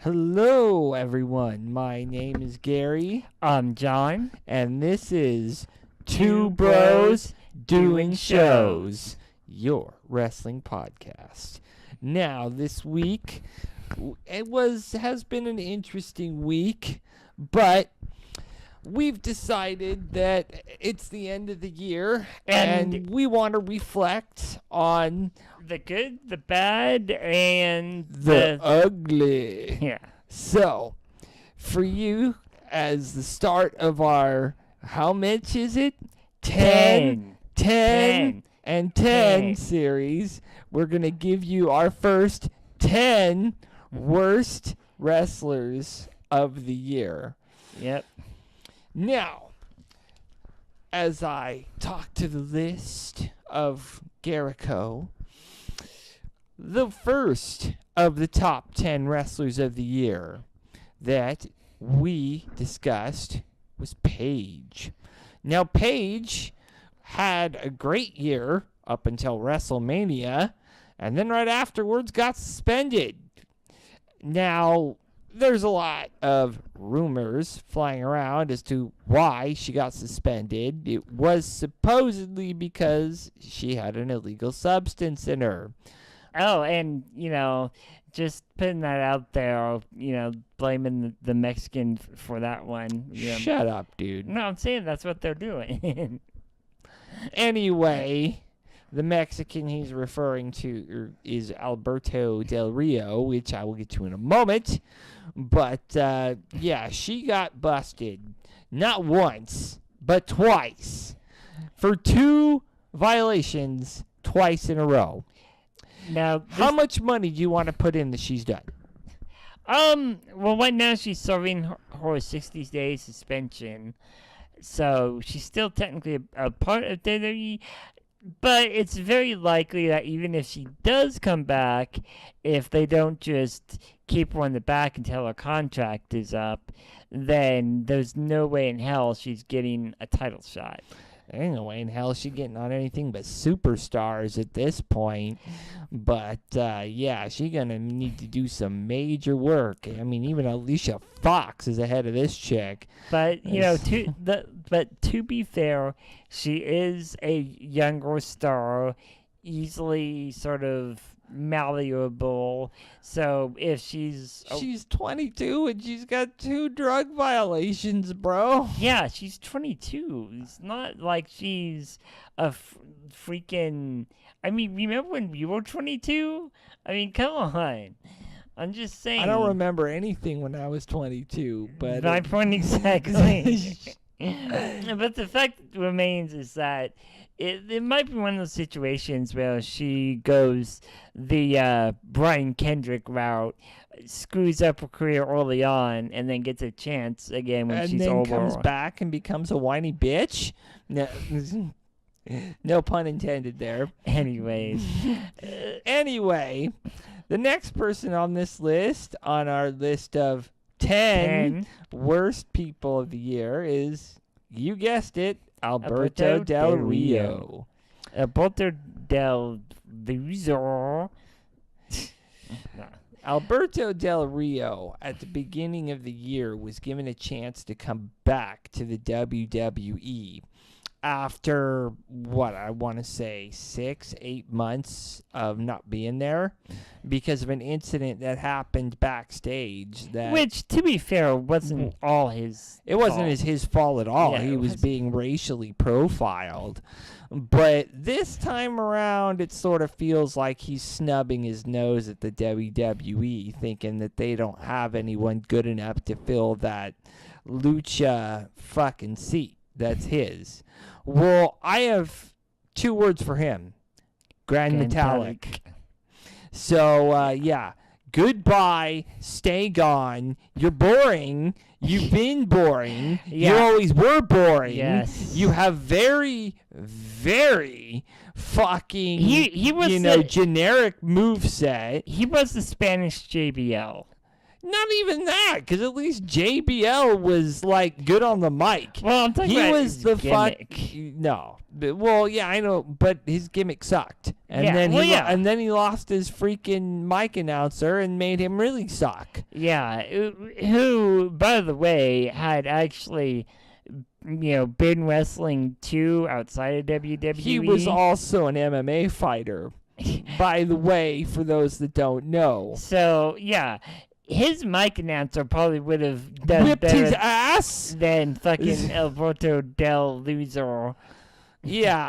Hello, everyone. My name is Gary, I'm John. and this is Two Bros Doing Doing Shows, your wrestling podcast. Now, this week, has been an interesting week, but we've decided that it's the end of the year, and we want to reflect on The good, the bad, and the ugly. yeah. So, for you, as the start of our, how much is it? 10 and 10 10. series, we're going to give you our first 10 worst wrestlers of the year. Yep. Now, as I talk to the list of Jericho, the first of the top 10 wrestlers of the year that we discussed was Paige. Now, Paige had a great year up until WrestleMania, and then right afterwards got suspended. Now, there's a lot of rumors flying around as to why she got suspended. It was supposedly because she had an illegal substance in her. Oh, and, just putting that out there, blaming the Mexican for that one. Shut up, dude. No, I'm saying that's what they're doing. Anyway, the Mexican he's referring to is Alberto Del Rio, which I will get to in a moment. But, yeah, she got busted not once, but twice for 2 violations twice in a row. Now, How much money do you want to put in that she's done? well, right now she's serving her 60-day suspension, so she's still technically a part of WWE, but it's very likely that even if she does come back, if they don't just keep her on the back until her contract is up, then there's no way in hell she's getting a title shot. There ain't no way in hell she's getting on anything but superstars at this point. But, yeah, she's going to need to do some major work. I mean, even Alicia Fox is ahead of this chick. But, to be fair, she is a younger star, easily sort of malleable. So if she's 22 and she's got 2 drug violations, bro. yeah, she's 22. It's not like she's a freaking. I mean, remember when you were 22? I mean, come on. I'm just saying. I don't remember anything when I was 22, but My point exactly. But the fact remains is that it might be one of those situations where she goes the Brian Kendrick route, screws up her career early on, and then gets a chance again when she's then over. comes back and becomes a whiny bitch. No, no pun intended there. Anyways. Anyway, the next person on this list, on our list of 10 worst people of the year, is, you guessed it, Alberto Del Rio. Alberto Del Rio. Alberto Del Rio, at the beginning of the year, was given a chance to come back to the WWE after, I want to say 6-8 months of not being there because of an incident that happened backstage. Which, to be fair, wasn't all his It wasn't fault. his fault at all. Yeah, He was being racially profiled. But this time around, it sort of feels like he's snubbing his nose at the WWE, thinking that they don't have anyone good enough to fill that lucha fucking seat that's his. Well, I have 2 words for him. Grand Metallic. So, yeah. Goodbye. Stay gone. You're boring. You've been boring. Yeah. You always were boring. Yes. You have very, very fucking, He was generic moveset. He was the Spanish JBL. Not even that, because at least JBL was like good on the mic. Well, I'm talking He about was his the gimmick. no. Well, yeah, I know, but his gimmick sucked, and Yeah, then well, he yeah. and then he lost his freaking mic announcer and made him really suck. Yeah, who, by the way, had actually, been wrestling too outside of WWE. He was also an MMA fighter, by the way, for those that don't know. So, yeah, his mic announcer probably would have done Whipped better his ass. than fucking Alberto Del Loser. Yeah,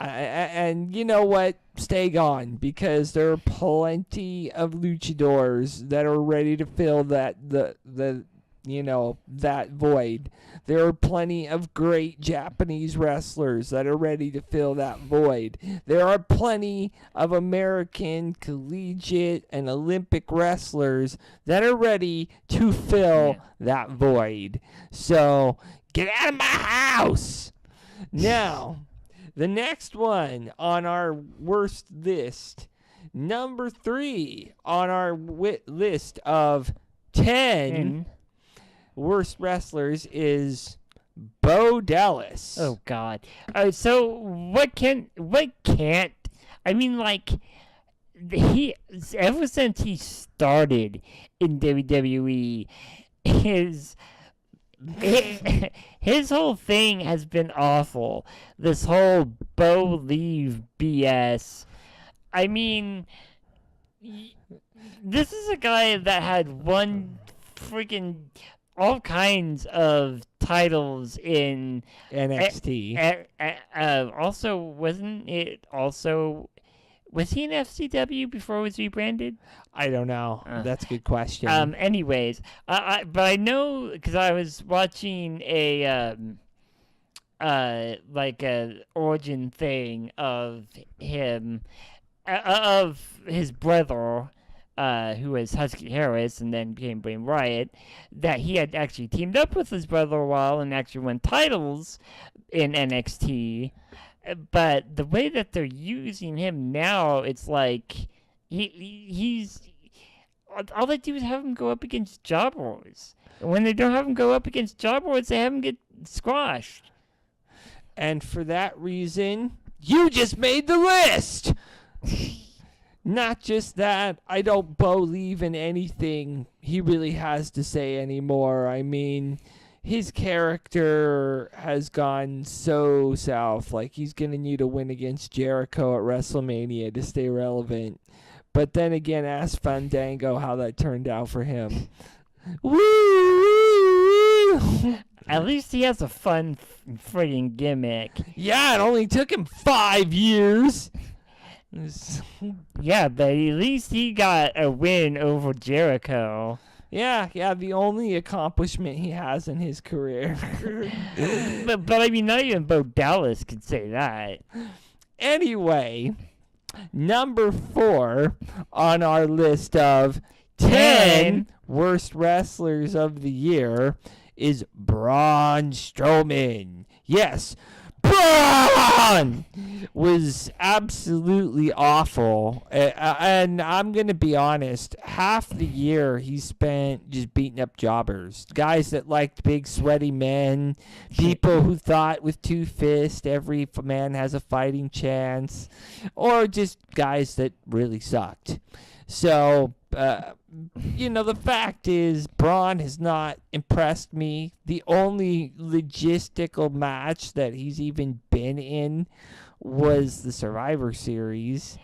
and you know what? Stay gone, because there are plenty of luchadors that are ready to fill that that void. There are plenty of great Japanese wrestlers that are ready to fill that void. There are plenty of American collegiate and Olympic wrestlers that are ready to fill that void. So, get out of my house! Now, the next one on our worst list, number 3 on our list of 10 worst wrestlers, is Bo Dallas. Oh God! So what can't? I mean, like, he ever since he started in WWE, his whole thing has been awful. This whole Bo leave BS. I mean, this is a guy that had won freaking all kinds of titles in NXT. Also, wasn't it also... Was he in FCW before it was rebranded? I don't know. That's a good question. Anyways, but I know because I was watching a origin thing of him, of his brother, who was Husky Harris and then became Bray Wyatt, that he had actually teamed up with his brother a while and actually won titles in NXT. But the way that they're using him now, it's like he's all they do is have him go up against jobbers. And when they don't have him go up against jobbers, they have him get squashed. And for that reason, you just made the list! Not just that, I don't believe in anything he really has to say anymore. I mean, his character has gone so south. Like, he's going to need a win against Jericho at WrestleMania to stay relevant. But then again, ask Fandango how that turned out for him. Woo! At least he has a fun friggin' gimmick. Yeah, it only took him 5 years. Yeah, but at least he got a win over Jericho. Yeah, the only accomplishment he has in his career. but I mean, not even Bo Dallas could say that. Anyway, number 4 on our list of 10 worst wrestlers of the year is Braun Strowman. Yes, Braun was absolutely awful. And I'm going to be honest, half the year he spent just beating up jobbers. Guys that liked big, sweaty men. People who thought with 2 fists every man has a fighting chance. Or just guys that really sucked. So, the fact is, Braun has not impressed me. The only logistical match that he's even been in was the Survivor Series.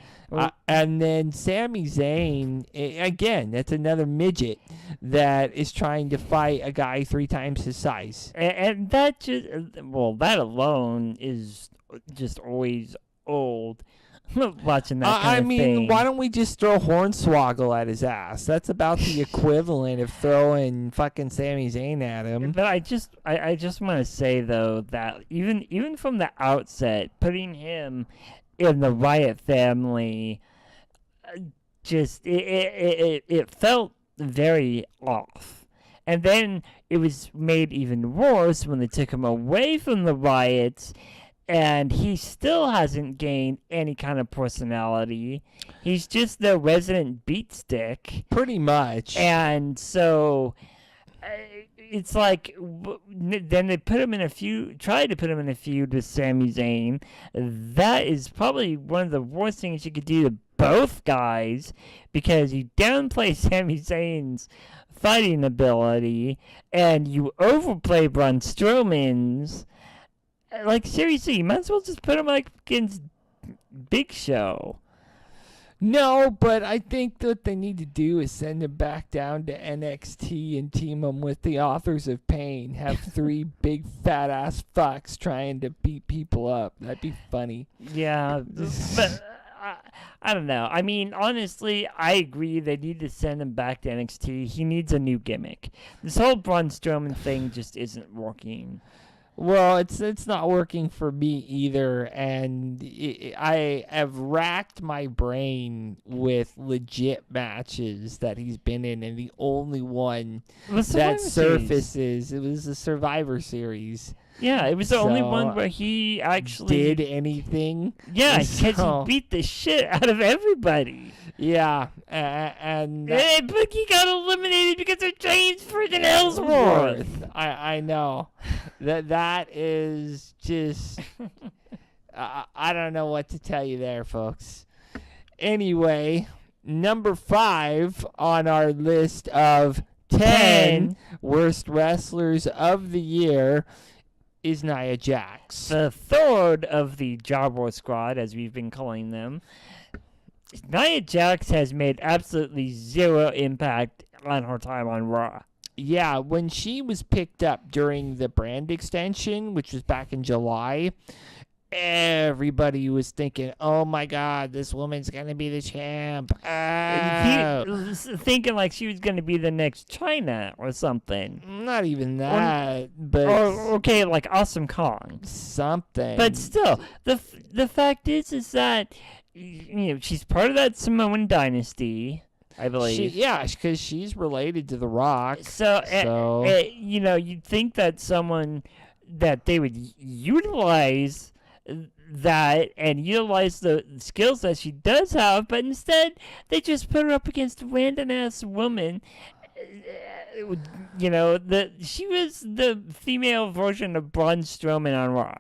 And then Sami Zayn, again, that's another midget that is trying to fight a guy 3 times his size. And that that alone is just always old. Watching that kind of thing. Why don't we just throw Hornswoggle at his ass? That's about the equivalent of throwing fucking Sami Zayn at him. But I just want to say though that even from the outset, putting him in the Wyatt family, it felt very off. And then it was made even worse when they took him away from the Wyatts and he still hasn't gained any kind of personality. He's just the resident beat stick. Pretty much. And so it's like then they put him in a feud, tried to put him in a feud with Sami Zayn. That is probably one of the worst things you could do to both guys, because you downplay Sami Zayn's fighting ability and you overplay Braun Strowman's. Like, seriously, you might as well just put him like against Big Show. No, but I think what they need to do is send him back down to NXT and team him with the Authors of Pain. Have 3 big fat ass fucks trying to beat people up. That'd be funny. Yeah, but I don't know. I mean, honestly, I agree. They need to send him back to NXT. He needs a new gimmick. This whole Braun Strowman thing just isn't working. Well, it's not working for me either, and I have racked my brain with legit matches that he's been in, and the only one that surfaces, it was the Survivor Series. Yeah, it was the only one where he actually did anything. Yeah, because he beat the shit out of everybody. Yeah, but he got eliminated because of James freaking Ellsworth. I know. That is just I don't know what to tell you there, folks. Anyway, number 5 on our list of 10 worst wrestlers of the year is Nia Jax. The third of the Jobber Squad, as we've been calling them. Nia Jax has made absolutely zero impact on her time on Raw. Yeah, when she was picked up during the brand extension, which was back in July, everybody was thinking, oh my God, this woman's going to be the champ. Thinking like she was going to be the next China or something. Not even that. Okay, like Awesome Kong. Something. But still, the fact is that, you know, she's part of that Samoan dynasty, I believe. Because she's related to The Rock. So. You know, you'd think that someone that they would utilize that and utilize the skills that she does have, but instead they just put her up against a random ass woman. You know, she was the female version of Braun Strowman on Raw.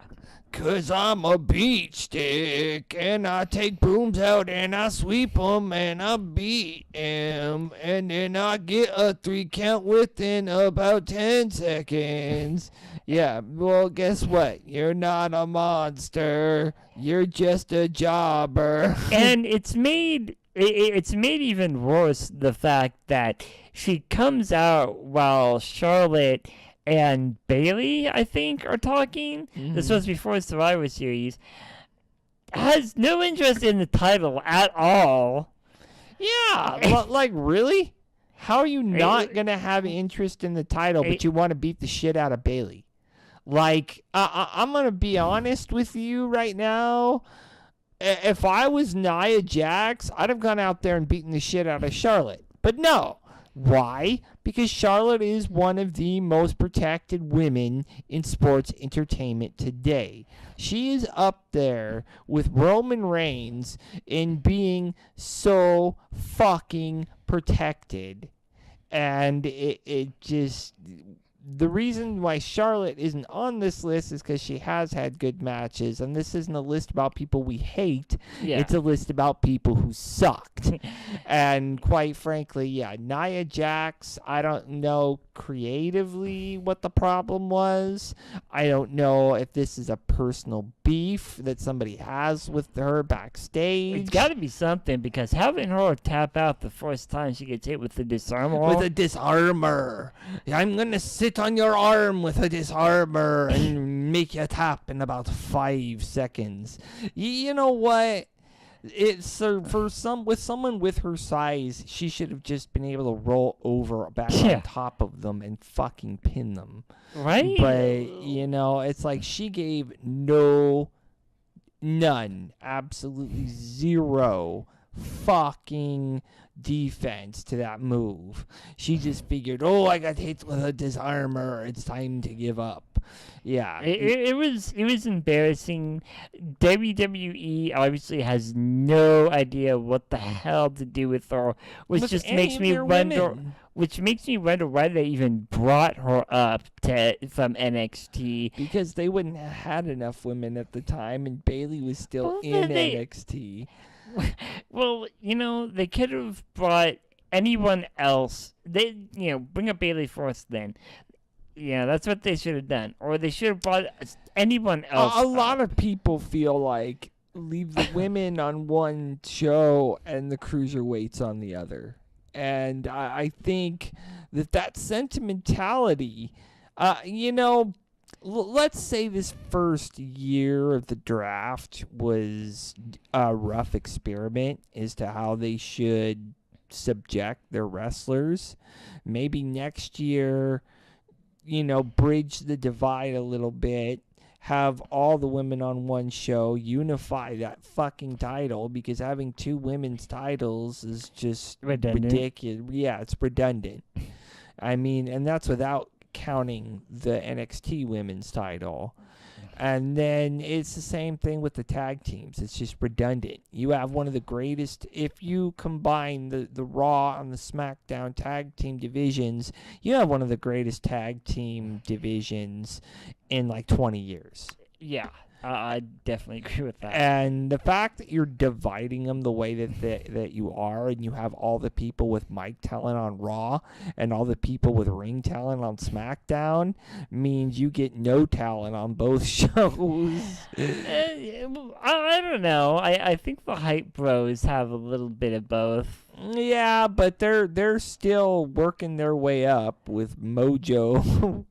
'Cause I'm a beat stick, and I take brooms out, and I sweep 'em, and I beat 'em, and then I get a 3 count within about 10 seconds. Yeah, well, guess what? You're not a monster. You're just a jobber. And it's made even worse, the fact that she comes out while Charlotte and Bailey, I think, are talking. Mm-hmm. This was before the Survivor Series. Has no interest in the title at all. Yeah, like, really? How are you not going to have interest in the title, but you want to beat the shit out of Bailey? Like, I'm going to be honest with you right now. If I was Nia Jax, I'd have gone out there and beaten the shit out of Charlotte. But no. Why? Because Charlotte is one of the most protected women in sports entertainment today. She is up there with Roman Reigns in being so fucking protected. And it just... The reason why Charlotte isn't on this list is because she has had good matches, and this isn't a list about people we hate. Yeah. It's a list about people who sucked. And quite frankly, yeah, Nia Jax, I don't know creatively what the problem was. I don't know if this is a personal beef that somebody has with her backstage. It's got to be something, because having her tap out the first time she gets hit with the disarmer. With a disarmer. I'm going to sit on your arm with a disarmer and make you tap in about 5 seconds. You know what? It's with someone with her size, she should have just been able to roll over back on top of them and fucking pin them. Right? But, you know, it's like she gave none, absolutely zero fucking defense to that move. She just figured, oh, I got hit with a disarmor. It's time to give up. Yeah. It was embarrassing. WWE obviously has no idea what the hell to do with her, which just makes me wonder. Which makes me wonder why they even brought her up from NXT. Because they wouldn't have had enough women at the time, and Bayley was still in NXT. Well, they could have brought anyone else. They, bring up Bayley first then. Yeah, that's what they should have done. Or they should have brought anyone else. A lot of people feel like leave the women on one show and the cruiserweights on the other. And I think that sentimentality, let's say this first year of the draft was a rough experiment as to how they should subject their wrestlers. Maybe next year, bridge the divide a little bit, have all the women on one show, unify that fucking title, because having two women's titles is just ridiculous. Yeah, it's redundant. I mean, and that's without counting the NXT women's title. And then it's the same thing with the tag teams. It's just redundant. You have one of the greatest, if you combine the Raw and the SmackDown tag team divisions, you have one of the greatest tag team divisions in like 20 years. Yeah, I definitely agree with that. And the fact that you're dividing them the way that you are, and you have all the people with mic talent on Raw and all the people with ring talent on SmackDown, means you get no talent on both shows. I don't know. I think the Hype Bros have a little bit of both. Yeah, but they're still working their way up with Mojo.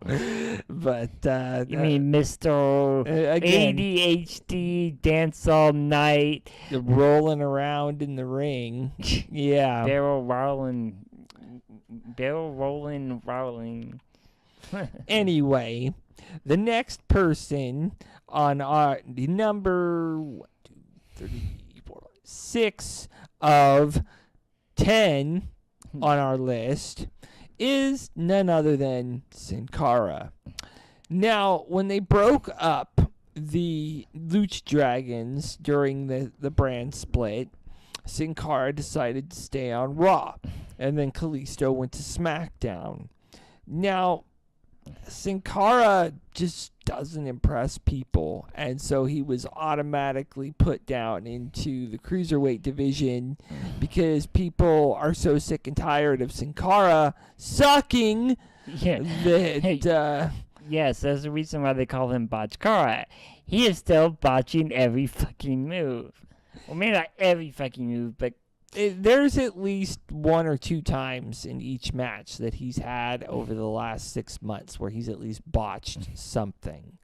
But you mean Mr. ADHD Dance All Night, rolling around in the ring? Yeah, barrel rolling. Anyway, the next person on our number 6 of 10 on our list is none other than Sin Cara. Now, when they broke up the Lucha Dragons during the brand split, Sin Cara decided to stay on Raw, and then Kalisto went to SmackDown. Now, Sin Cara just doesn't impress people, and so he was automatically put down into the cruiserweight division because people are so sick and tired of Sin Cara sucking that yes, there's a reason why they call him Botch Cara. He is still botching every fucking move. Well, maybe not every fucking move, but there's at least 1 or 2 times in each match that he's had over the last 6 months where he's at least botched something.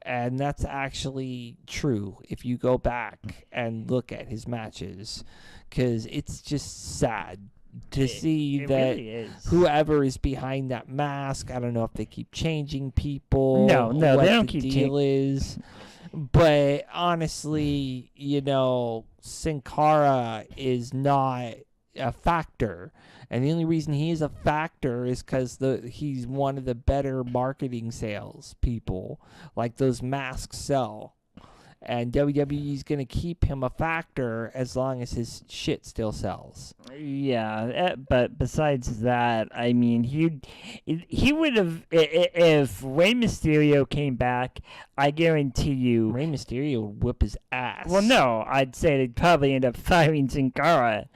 And that's actually true if you go back and look at his matches, because it's just sad to see that really whoever is behind that mask, I don't know if they keep changing people. No, what they don't the keep deal is. But honestly, Sin Cara is not a factor. And the only reason he is a factor is because he's one of the better marketing sales people. Like, those masks sell. And WWE's going to keep him a factor as long as his shit still sells. Yeah, but besides that, I mean, he would have, if Rey Mysterio came back, I guarantee you. Rey Mysterio would whip his ass. Well, no, I'd say they'd probably end up firing Sin Cara.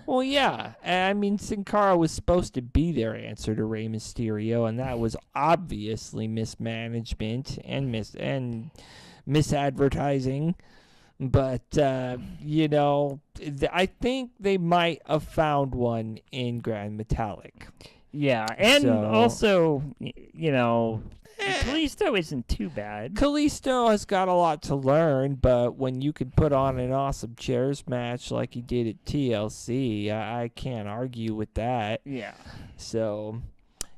Well, yeah. I mean, Sin Cara was supposed to be their answer to Rey Mysterio, and that was obviously mismanagement and misadvertising. But, I think they might have found one in Grand Metalik. Yeah, and also, Kalisto isn't too bad. Kalisto has got a lot to learn, but when you can put on an awesome chairs match like he did at TLC, I can't argue with that. Yeah. So,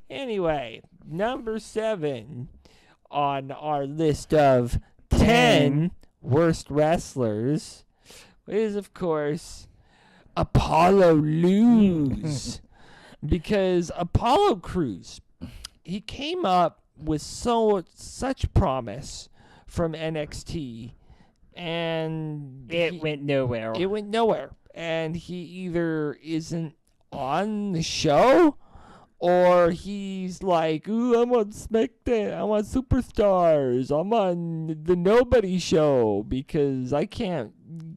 anyway, number 7 on our list of 10 worst wrestlers is, of course, Apollo lose. Because Apollo Crews, he came up with such promise from NXT, and It went nowhere. It went nowhere, and he either isn't on the show, or he's like, "Ooh, I'm on SmackDown. I'm on Superstars. I'm on the Nobody Show because I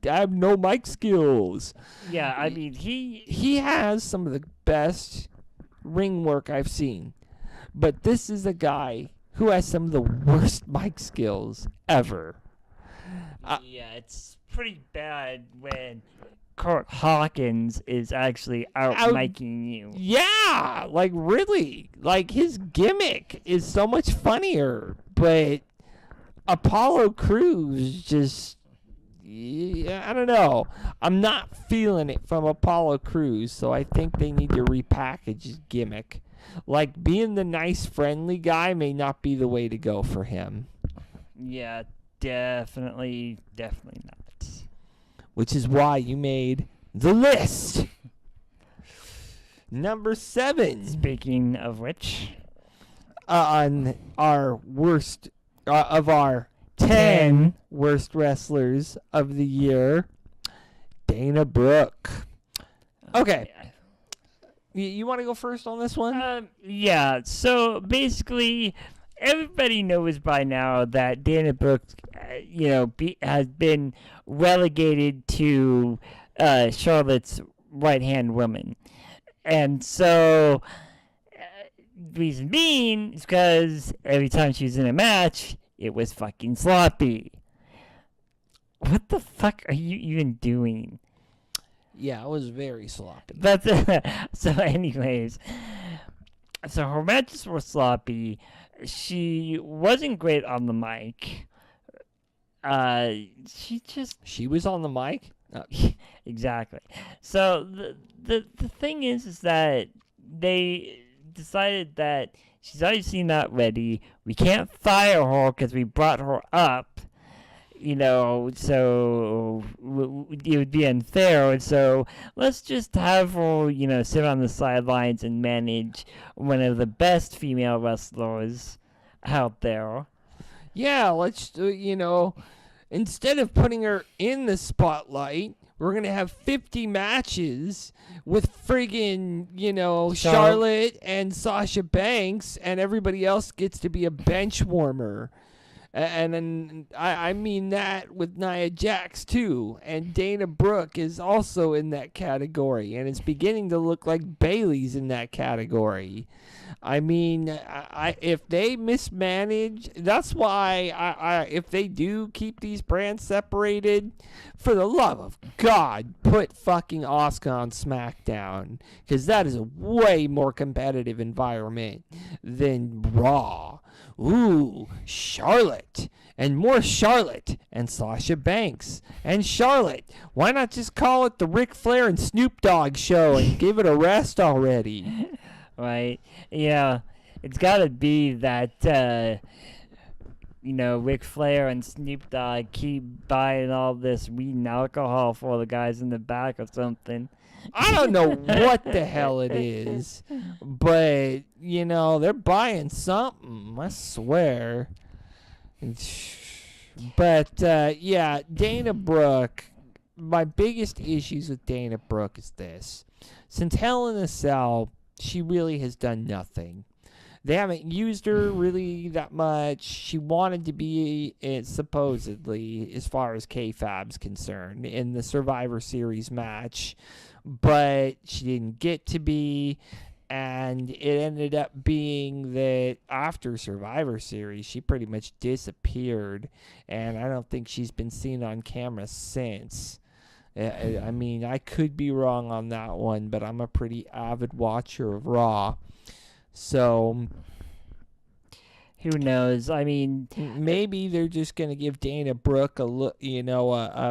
have no mic skills." Yeah, I mean, He has some of the best ring work I've seen, but this is a guy who has some of the worst mic skills ever. Yeah, it's pretty bad when Kurt Hawkins is actually out miking you. Yeah, like really. Like his gimmick is so much funnier, but Apollo Crews just, I don't know. I'm not feeling it from Apollo Crews, so I think they need to repackage his gimmick. Like being the nice, friendly guy may not be the way to go for him. Yeah, definitely not. Which is why you made the list. Number 7. Speaking of which, on our worst of our 10 worst wrestlers of the year, Dana Brooke. Okay. You want to go first on this one? Yeah, so basically, everybody knows by now that Dana Brooke, has been relegated to Charlotte's right-hand woman. And so, reason being is because every time she was in a match, it was fucking sloppy. What the fuck are you even doing? Yeah, it was very sloppy. But so anyways, so her matches were sloppy. She wasn't great on the mic. She was on the mic? Exactly. So the thing is that they decided that she's obviously not ready. We can't fire her because we brought her up. So it would be unfair. And so let's just have her, sit on the sidelines and manage one of the best female wrestlers out there. Yeah, let's, instead of putting her in the spotlight, we're going to have 50 matches with friggin', Charlotte and Sasha Banks, and everybody else gets to be a bench warmer. And I mean that with Nia Jax, too. And Dana Brooke is also in that category. And it's beginning to look like Bayley's in that category. I mean, if they mismanage, that's why if they do keep these brands separated, for the love of God, put fucking Asuka on SmackDown. Because that is a way more competitive environment than Raw. Ooh, Charlotte. And more Charlotte. And Sasha Banks. And Charlotte. Why not just call it the Ric Flair and Snoop Dogg show and give it a rest already? Right. Yeah. It's got to be that, Ric Flair and Snoop Dogg keep buying all this weed and alcohol for the guys in the back or something. I don't know what the hell it is, but, they're buying something, I swear. But, yeah, Dana Brooke, my biggest issues with Dana Brooke is this. Since Hell in a Cell, she really has done nothing. They haven't used her really that much. She wanted to be, supposedly, as far as K-Fab's concerned, in the Survivor Series match, but she didn't get to be, and it ended up being that after Survivor Series, she pretty much disappeared, and I don't think she's been seen on camera since. I mean, I could be wrong on that one, but I'm a pretty avid watcher of Raw. So, who knows? I mean, maybe they're just going to give Dana Brooke a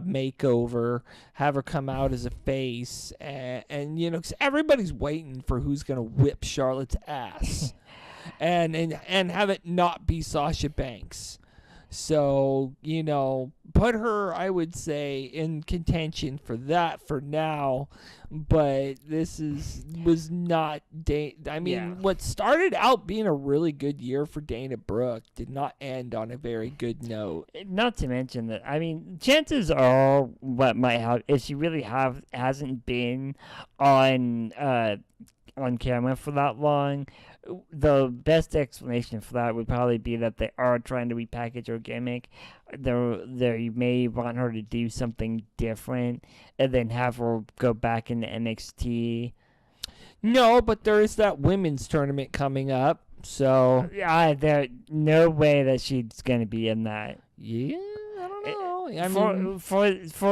makeover, have her come out as a face, and 'cause everybody's waiting for who's going to whip Charlotte's ass, and have it not be Sasha Banks. So, put her, I would say, in contention for that for now. But was not what started out being a really good year for Dana Brooke did not end on a very good note. Not to mention that, chances are what might have, if she really hasn't been on camera for that long, the best explanation for that would probably be that they are trying to repackage her gimmick. They may want her to do something different and then have her go back into NXT. No, but there is that women's tournament coming up, so there's no way that she's gonna be in that. Yeah, I don't know. For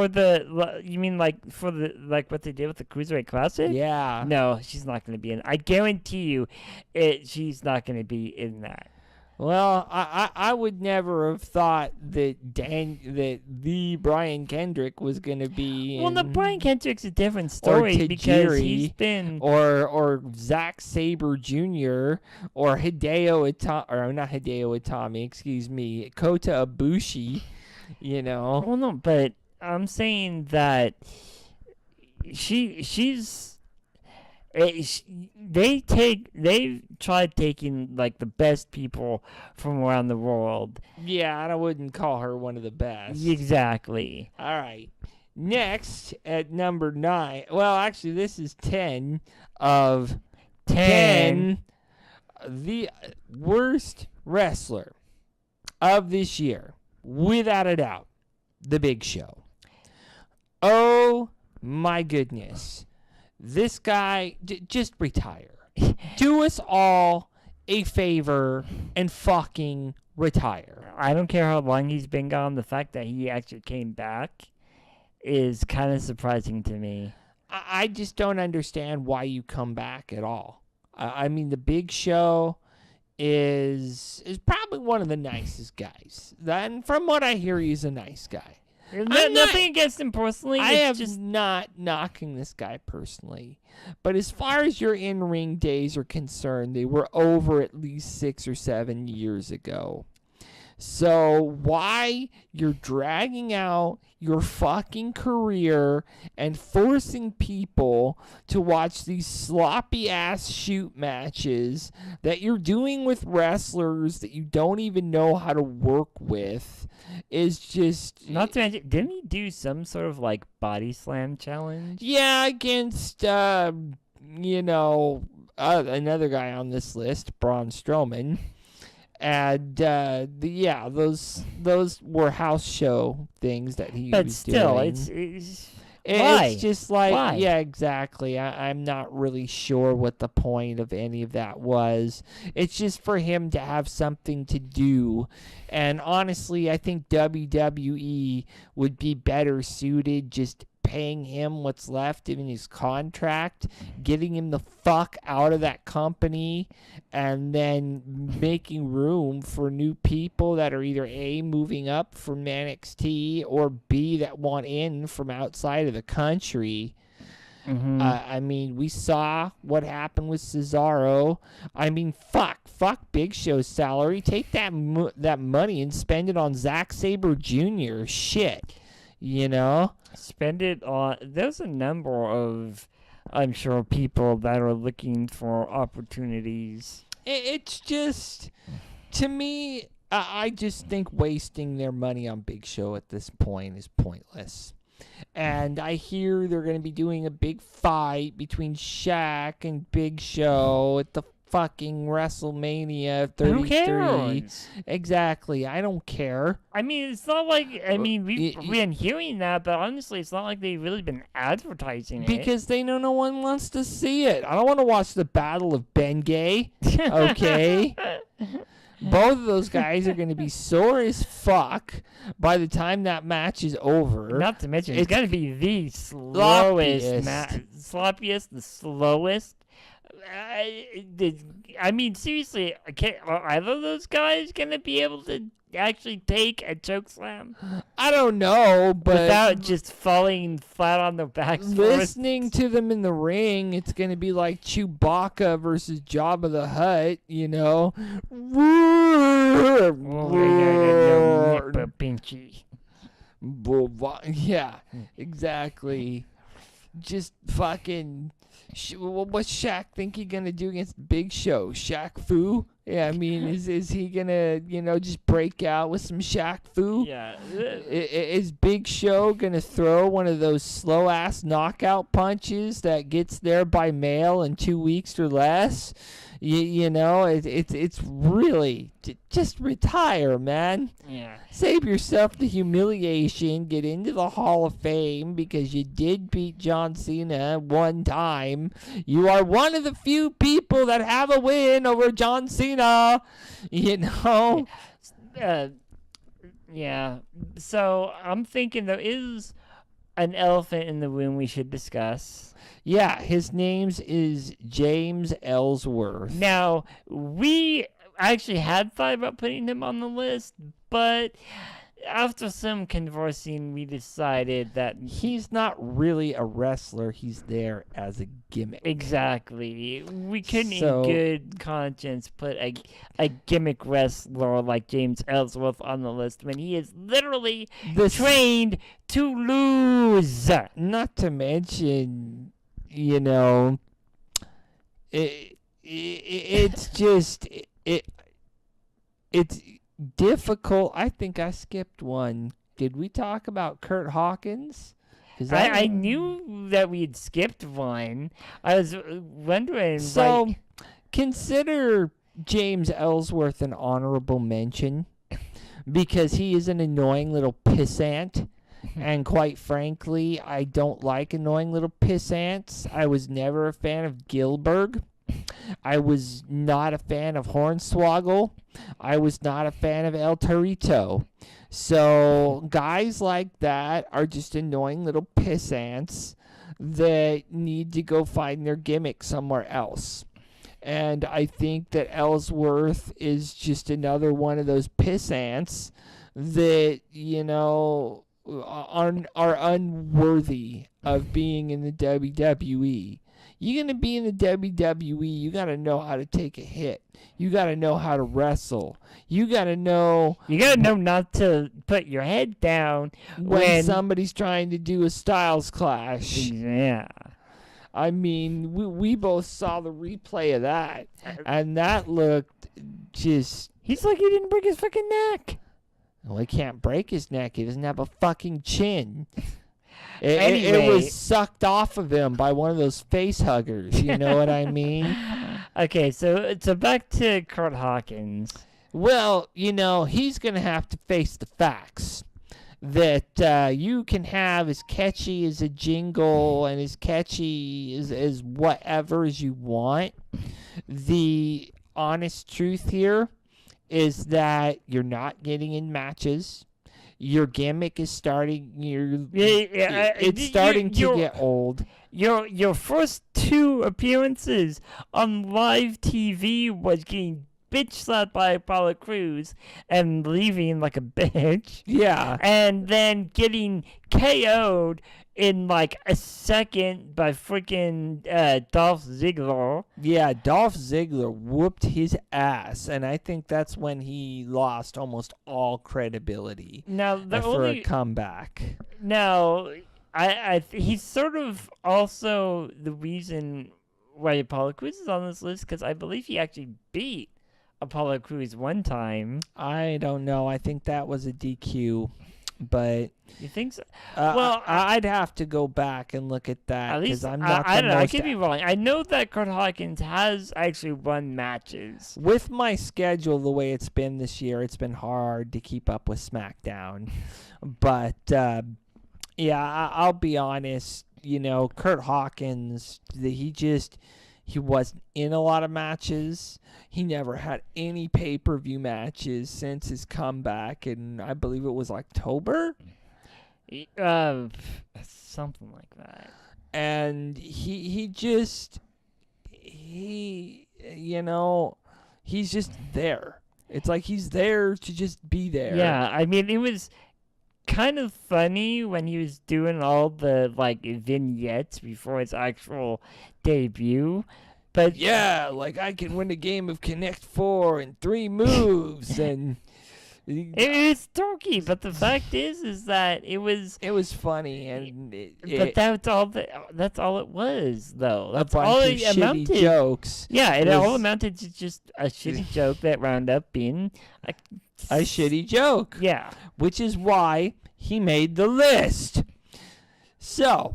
the you mean for what they did with the Cruiserweight Classic? Yeah. No, she's not going to be in. I guarantee you, she's not going to be in that. Well, I would never have thought that the Brian Kendrick was going to be. Well, the Brian Kendrick's a different story because he's been or Zack Sabre Jr. or Hideo Itami, or not Hideo Itami, excuse me, Kota Ibushi. Well, no, but I'm saying that they've tried taking the best people from around the world. Yeah, and I wouldn't call her one of the best. Exactly. All right. Next at number 9. Well, actually, this is 10 of 10. The worst wrestler of this year. Without a doubt, The Big Show. Oh, my goodness. This guy, just retire. Do us all a favor and fucking retire. I don't care how long he's been gone. The fact that he actually came back is kind of surprising to me. I just don't understand why you come back at all. The Big Show is probably one of the nicest guys. And from what I hear, he's a nice guy. Nothing against him personally. I am just not knocking this guy personally. But as far as your in-ring days are concerned, they were over at least 6 or 7 years ago. So why you're dragging out your fucking career and forcing people to watch these sloppy ass shoot matches that you're doing with wrestlers that you don't even know how to work with is just... Not to mention, didn't he do some sort of body slam challenge? Yeah, against, another guy on this list, Braun Strowman. And those were house show things that he was doing. But still, it's just why? Yeah, exactly. I'm not really sure what the point of any of that was. It's just for him to have something to do. And honestly, I think WWE would be better suited just paying him what's left in his contract, getting him the fuck out of that company, and then making room for new people that are either A, moving up from NXT, or B, that want in from outside of the country. Mm-hmm. We saw what happened with Cesaro. Fuck Big Show's salary. Take that money and spend it on Zack Sabre Jr. Shit. Spend it on... There's a number of, I'm sure, people that are looking for opportunities. It's just, to me, I just think wasting their money on Big Show at this point is pointless. And I hear they're going to be doing a big fight between Shaq and Big Show at the fucking WrestleMania 33. Who cares? Exactly. I don't care. It's not like... we've been hearing that, but honestly, it's not like they've really been advertising it. Because they know no one wants to see it. I don't want to watch the Battle of Bengay. Okay? Both of those guys are going to be sore as fuck by the time that match is over. Not to mention, it's going to be the slowest, sloppiest, the slowest. I mean, seriously, are either of those guys gonna be able to actually take a choke slam I don't know, but without just falling flat on their backs? listening to them in the ring, it's going to be like Chewbacca versus Jabba the Hutt, you know? Pinchy. Yeah, exactly. Just fucking. What's Shaq think he gonna do against Big Show? Shaq Fu? Yeah, I mean, is he gonna just break out with some Shaq Fu? Yeah. Is Big Show gonna throw one of those slow ass knockout punches that gets there by mail in 2 weeks or less? It's really just retire, man. Yeah. Save yourself the humiliation. Get into the Hall of Fame because you did beat John Cena one time. You are one of the few people that have a win over John Cena. Yeah. So I'm thinking there is an elephant in the room we should discuss. Yeah, his name is James Ellsworth. Now, we actually had thought about putting him on the list, but after some conversing, we decided that he's not really a wrestler. He's there as a gimmick. Exactly. We couldn't in good conscience put a gimmick wrestler like James Ellsworth on the list when he is literally trained to lose. Not to mention, it's just it's difficult. I think I skipped one. Did we talk about Kurt Hawkins? I knew that we had skipped one. I was wondering. So consider James Ellsworth an honorable mention because he is an annoying little pissant. And quite frankly, I don't like annoying little pissants. I was never a fan of Gilbert. I was not a fan of Hornswoggle. I was not a fan of El Torito. So guys like that are just annoying little pissants that need to go find their gimmick somewhere else. And I think that Ellsworth is just another one of those pissants that, are unworthy of being in the WWE. You're going to be in the WWE, you got to know how to take a hit. You got to know how to wrestle. You got to know not to put your head down when somebody's trying to do a Styles Clash. Yeah. I mean, we both saw the replay of that, and that looked just... He's like he didn't break his fucking neck. Well, he can't break his neck. He doesn't have a fucking chin. Anyway. It was sucked off of him by one of those face huggers. You know what I mean? Okay, so back to Kurt Hawkins. Well, he's going to have to face the facts that you can have as catchy as a jingle and as catchy as whatever as you want. The honest truth here is that you're not getting in matches. Your gimmick is starting. It's starting to get old. Your first two appearances on live TV was getting bitch slapped by Apollo Crews and leaving like a bitch. Yeah, and then getting KO'd in like a second by freaking Dolph Ziggler. Yeah, Dolph Ziggler whooped his ass, and I think that's when he lost almost all credibility. Now for a comeback. Now, he's sort of also the reason why Apollo Crews is on this list because I believe he actually beat Apollo Crews one time. I don't know. I think that was a DQ. But you think so? Well, I'd have to go back and look at that because I'm not. I don't know. I could be wrong. I know that Kurt Hawkins has actually won matches. With my schedule the way it's been this year, it's been hard to keep up with SmackDown. But yeah, I'll be honest. Kurt Hawkins, he wasn't in a lot of matches. He never had any pay-per-view matches since his comeback in, I believe it was October? Something like that. And he just... he's just there. It's like he's there to just be there. Yeah, I mean, it was kind of funny when he was doing all the like vignettes before his actual debut. But Yeah, like I can win a game of Connect 4 in 3 moves, and it was dorky. But the fact is that it was funny, and but that's all it was, though. a That's bunch all of it shitty amounted. jokes. Yeah, it was- all amounted to just a shitty joke that wound up being A shitty joke, yeah. which is why he made the list. So,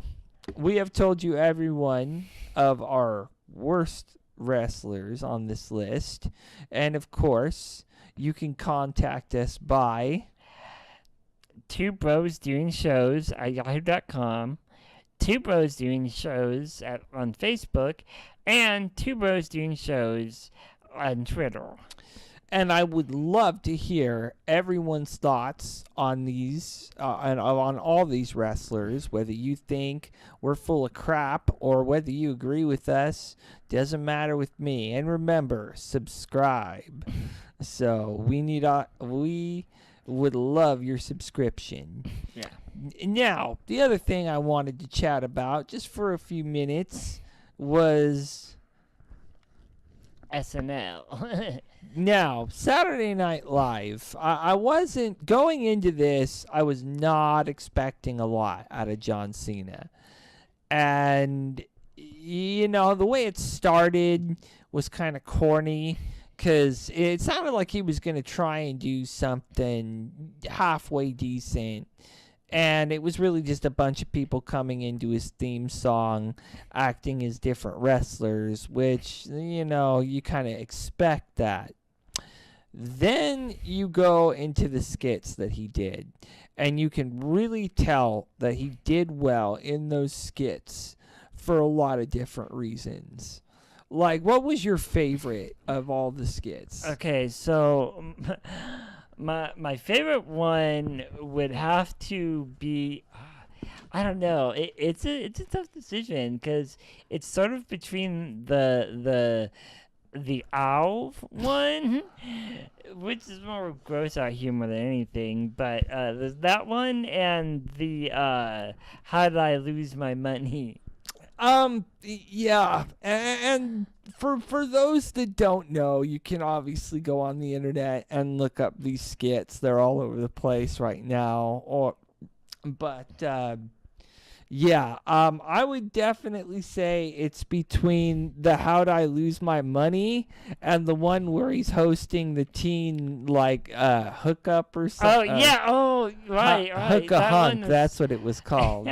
we have told you every one of our worst wrestlers on this list, and of course, you can contact us by twobrosdoingshows at yahoo.com, twobrosdoingshows on Facebook, and twobrosdoingshows on Twitter. And I would love to hear everyone's thoughts on these, and on all these wrestlers, whether you think we're full of crap or whether you agree with us. Doesn't matter with me. And remember, subscribe. So we would love your subscription. Yeah. Now, the other thing I wanted to chat about just for a few minutes was SNL. now Saturday Night Live. I wasn't going into this. I was not expecting a lot out of John Cena, and the way it started was kind of corny. Because it sounded like he was going to try and do something halfway decent. And it was really just a bunch of people coming into his theme song, acting as different wrestlers, which, you kind of expect that. Then you go into the skits that he did. And you can really tell that he did well in those skits for a lot of different reasons. Like, what was your favorite of all the skits? Okay, so my favorite one would have to be, I don't know. It's a tough decision because it's sort of between the owl one, which is more gross out humor than anything. But there's that one and the how did I lose my money? Yeah, and for those that don't know, you can obviously go on the internet and look up these skits. They're all over the place right now. I would definitely say it's between the How'd I Lose My Money and the one where he's hosting the teen hookup or something. Oh yeah, right. Hook a Hunk, that's what it was called.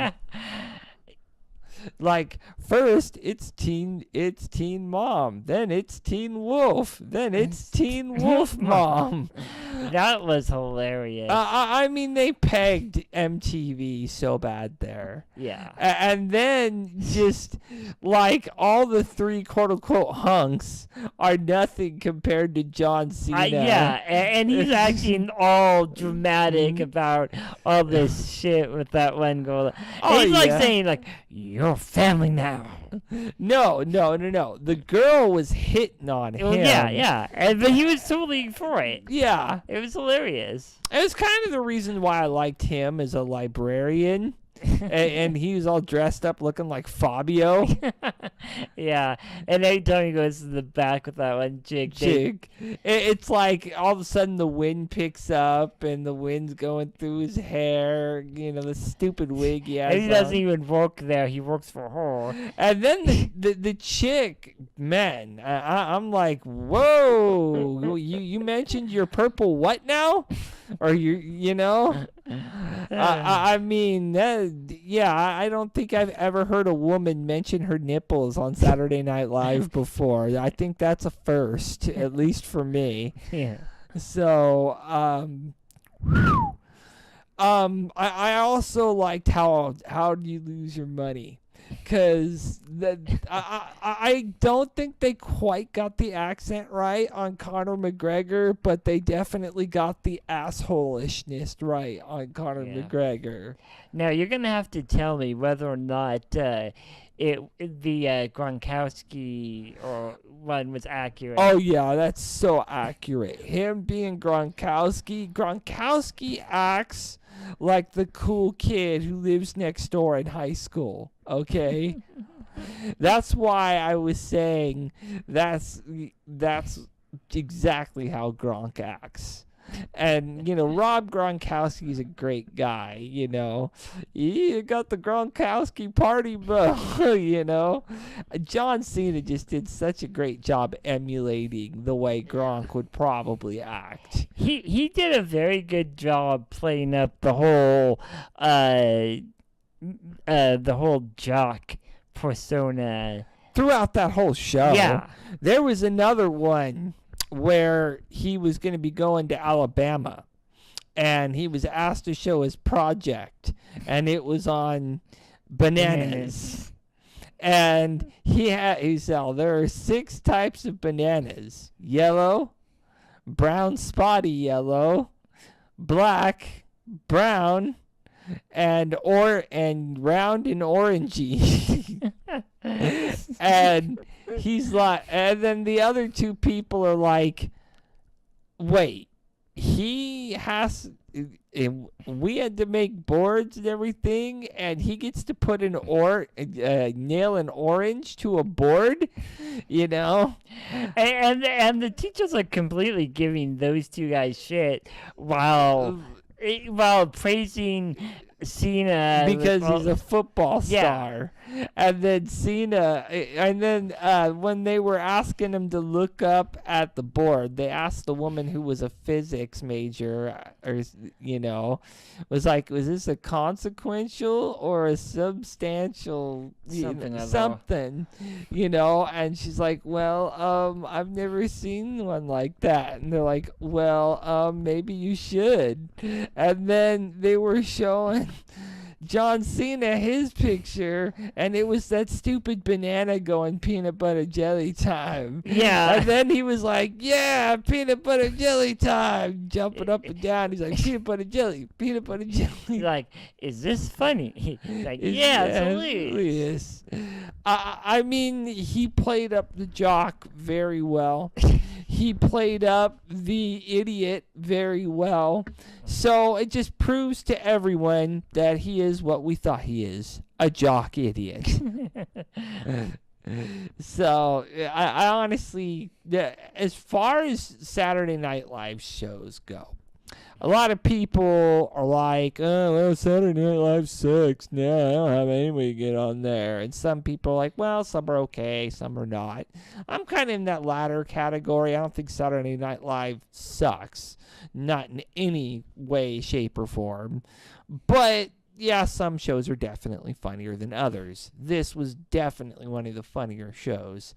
Like, first it's teen mom, then it's teen wolf, then it's teen wolf mom. That was hilarious. I mean, they pegged MTV so bad there. Yeah. And then just like all the three quote unquote hunks are nothing compared to John Cena. Yeah, and he's acting all dramatic about all this shit with that one girl. Oh, He's like yeah. saying like, "You're family now." No. The girl was hitting on him. Well, yeah. But he was totally for it. Yeah. It was hilarious. It was kind of the reason why I liked him as a librarian. and he was all dressed up looking like Fabio. Yeah, and every time he goes to the back with that one jig. It's like all of a sudden the wind picks up and the wind's going through his hair. The stupid wig he has. And he doesn't even work there. He works for her. And then the chick, man, I'm like, whoa, you mentioned your purple what now? Or I mean, I don't think I've ever heard a woman mention her nipples on Saturday Night Live before. I think that's a first, at least for me. Yeah. So, I also liked how do you lose your money? Because I don't think they quite got the accent right on Conor McGregor, but they definitely got the assholishness right on Conor McGregor. Now, you're going to have to tell me whether or not the Gronkowski or one was accurate. Oh, yeah, that's so accurate. Him being Gronkowski. Gronkowski acts like the cool kid who lives next door in high school, okay? That's why I was saying that's exactly how Gronk acts. And, Rob Gronkowski is a great guy, He got the Gronkowski party, bro, John Cena just did such a great job emulating the way Gronk would probably act. He did a very good job playing up the whole jock persona. Throughout that whole show. Yeah. There was another one where he was going to be going to Alabama, and he was asked to show his project, and it was on bananas. And he said, there are 6 types of bananas: yellow, brown spotty yellow, black, brown, and round and orangey. And he's like, and then the other 2 people are like, wait, we had to make boards and everything, and he gets to put nail an orange to a board, And the teachers are completely giving those 2 guys shit while praising Cena because he's a football star. And then Cena, when they were asking him to look up at the board, they asked the woman who was a physics major, was like, was this a consequential or a substantial something, and she's like, well, I've never seen one like that. And they're like, well, maybe you should. And then they were showing John Cena his picture, and it was that stupid banana going peanut butter jelly time. Yeah. And then he was like, yeah, peanut butter jelly time, jumping up and down. He's like, peanut butter jelly, peanut butter jelly. He's like, is this funny? He's like, yeah, it's hilarious. I mean, he played up the jock very well. He played up the idiot very well. So it just proves to everyone that he is what we thought he is, a jock idiot. So I honestly, as far as Saturday Night Live shows go, a lot of people are like, oh, well, Saturday Night Live sucks. No, I don't have any way to get on there. And some people are like, well, some are okay, some are not. I'm kind of in that latter category. I don't think Saturday Night Live sucks. Not in any way, shape, or form. But, yeah, some shows are definitely funnier than others. This was definitely one of the funnier shows.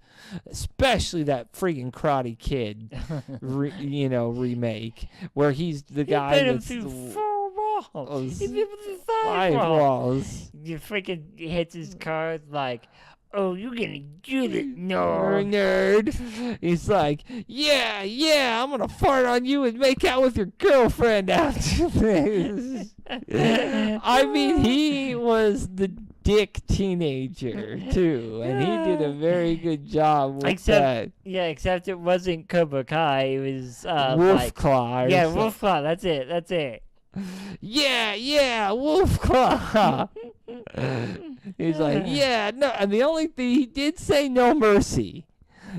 Especially that freaking Karate Kid, remake. Where he's the guy that's... He beat him through 4 walls. He beat him through 5 walls. You freaking hits his card like... Oh, you're gonna get it, nerd. He's like, yeah, I'm gonna fart on you and make out with your girlfriend after this. I mean, he was the dick teenager, too, and he did a very good job with that. Yeah, except it wasn't Cobra Kai, it was, Wolfclaw. Yeah, Wolfclaw, that's it. Yeah, Wolfclaw. He's like, yeah, no, and the only thing, he did say no mercy.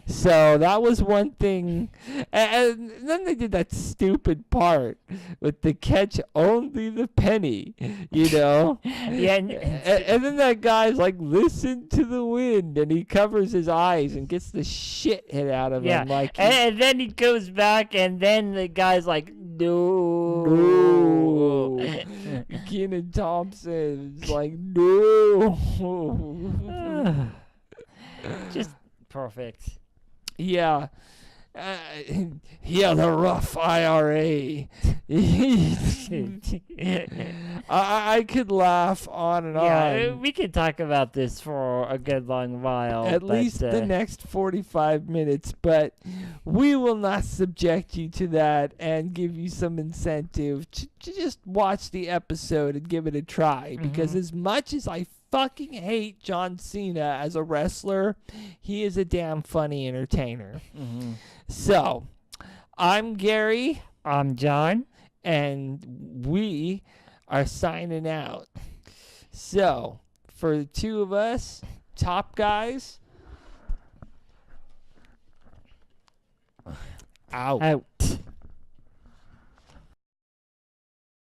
So that was one thing. And then they did that stupid part with the catch only the penny, Yeah. And then that guy's like, listen to the wind, and he covers his eyes and gets the shit hit out of him. Like, and then he goes back, and then the guy's like, no. Kenan Thompson's like, no. Just perfect. Yeah. The rough IRA. I could laugh on and on. Yeah, we could talk about this for a good long while. At least the next 45 minutes, but we will not subject you to that and give you some incentive to just watch the episode and give it a try. Because as much as I fucking hate John Cena as a wrestler. He is a damn funny entertainer. Mm-hmm. So, I'm Gary. I'm John. And we are signing out. So, for the two of us, top guys, out.